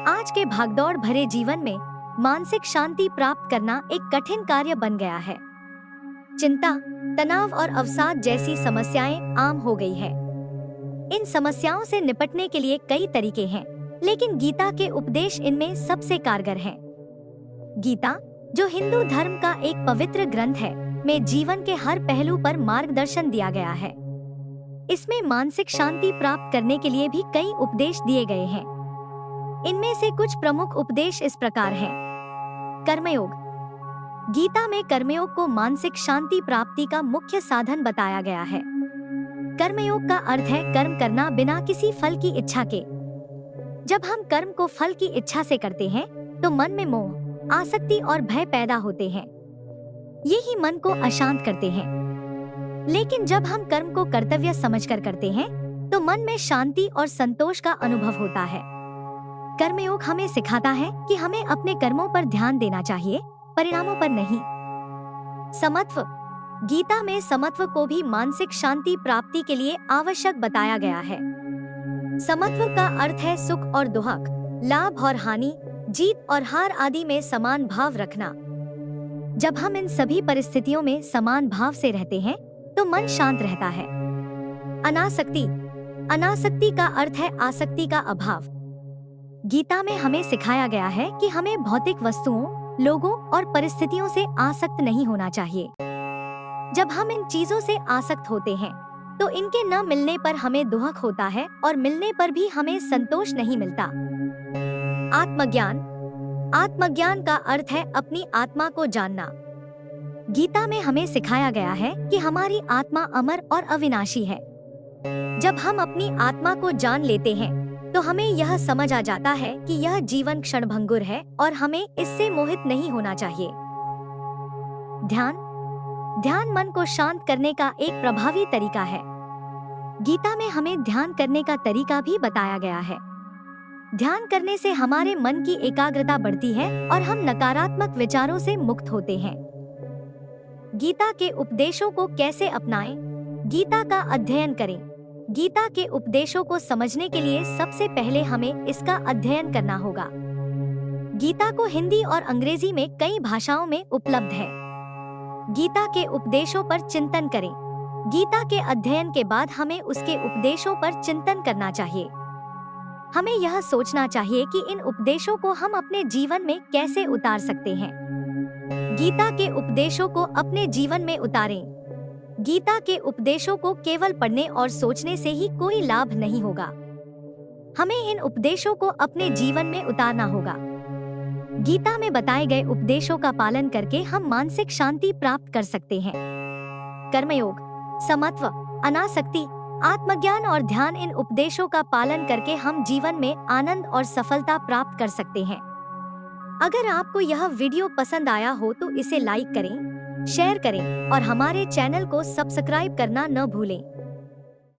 आज के भागदौड़ भरे जीवन में मानसिक शांति प्राप्त करना एक कठिन कार्य बन गया है। चिंता, तनाव और अवसाद जैसी समस्याएं आम हो गई है। इन समस्याओं से निपटने के लिए कई तरीके हैं, लेकिन गीता के उपदेश इनमें सबसे कारगर हैं। गीता, जो हिंदू धर्म का एक पवित्र ग्रंथ है, में जीवन के हर पहलू पर मार्गदर्शन दिया गया है। इसमें मानसिक शांति प्राप्त करने के लिए भी कई उपदेश दिए गए हैं। इनमें से कुछ प्रमुख उपदेश इस प्रकार हैं। कर्मयोग। गीता में कर्मयोग को मानसिक शांति प्राप्ति का मुख्य साधन बताया गया है। कर्मयोग का अर्थ है कर्म करना बिना किसी फल की इच्छा के। जब हम कर्म को फल की इच्छा से करते हैं, तो मन में मोह, आसक्ति और भय पैदा होते हैं। ये ही मन को अशांत करते हैं। लेकिन जब हम कर्म को कर्तव्य समझकर करते हैं, तो मन में शांति और संतोष का अनुभव होता है। कर्मयोग हमें सिखाता है कि हमें अपने कर्मों पर ध्यान देना चाहिए, परिणामों पर नहीं। समत्व। गीता में समत्व को भी मानसिक शांति प्राप्ति के लिए आवश्यक बताया गया है। समत्व का अर्थ है सुख और दुख, लाभ और हानि, जीत और हार आदि में समान भाव रखना। जब हम इन सभी परिस्थितियों में समान भाव से रहते हैं, तो मन शांत रहता है। अनासक्ति। अनासक्ति का अर्थ है आसक्ति का अभाव। गीता में हमें सिखाया गया है कि हमें भौतिक वस्तुओं, लोगों और परिस्थितियों से आसक्त नहीं होना चाहिए। जब हम इन चीजों से आसक्त होते हैं, तो इनके न मिलने पर हमें दुख होता है और मिलने पर भी हमें संतोष नहीं मिलता। आत्मज्ञान। आत्मज्ञान का अर्थ है अपनी आत्मा को जानना। गीता में हमें सिखाया गया है कि हमारी आत्मा अमर और अविनाशी है। जब हम अपनी आत्मा को जान लेते हैं, तो हमें यह समझ आ जाता है कि यह जीवन क्षणभंगुर है और हमें इससे मोहित नहीं होना चाहिए। ध्यान। ध्यान मन को शांत करने का एक प्रभावी तरीका है। गीता में हमें ध्यान करने का तरीका भी बताया गया है। ध्यान करने से हमारे मन की एकाग्रता बढ़ती है और हम नकारात्मक विचारों से मुक्त होते हैं। गीता के उपदेशों को कैसे अपनाएं? गीता का अध्ययन करें। गीता के उपदेशों को समझने के लिए सबसे पहले हमें इसका अध्ययन करना होगा। गीता को हिंदी और अंग्रेजी में कई भाषाओं में उपलब्ध है। गीता के उपदेशों पर चिंतन करें। गीता के अध्ययन के बाद हमें उसके उपदेशों पर चिंतन करना चाहिए। हमें यह सोचना चाहिए कि इन उपदेशों को हम अपने जीवन में कैसे उतार सकते हैं। गीता के उपदेशों को अपने जीवन में उतारें। गीता के उपदेशों को केवल पढ़ने और सोचने से ही कोई लाभ नहीं होगा। हमें इन उपदेशों को अपने जीवन में उतारना होगा। गीता में बताए गए उपदेशों का पालन करके हम मानसिक शांति प्राप्त कर सकते हैं। कर्मयोग, समत्व, अनासक्ति, आत्मज्ञान और ध्यान, इन उपदेशों का पालन करके हम जीवन में आनंद और सफलता प्राप्त कर सकते हैं। अगर आपको यह वीडियो पसंद आया हो तो इसे लाइक करें, शेयर करें और हमारे चैनल को सब्सक्राइब करना न भूलें।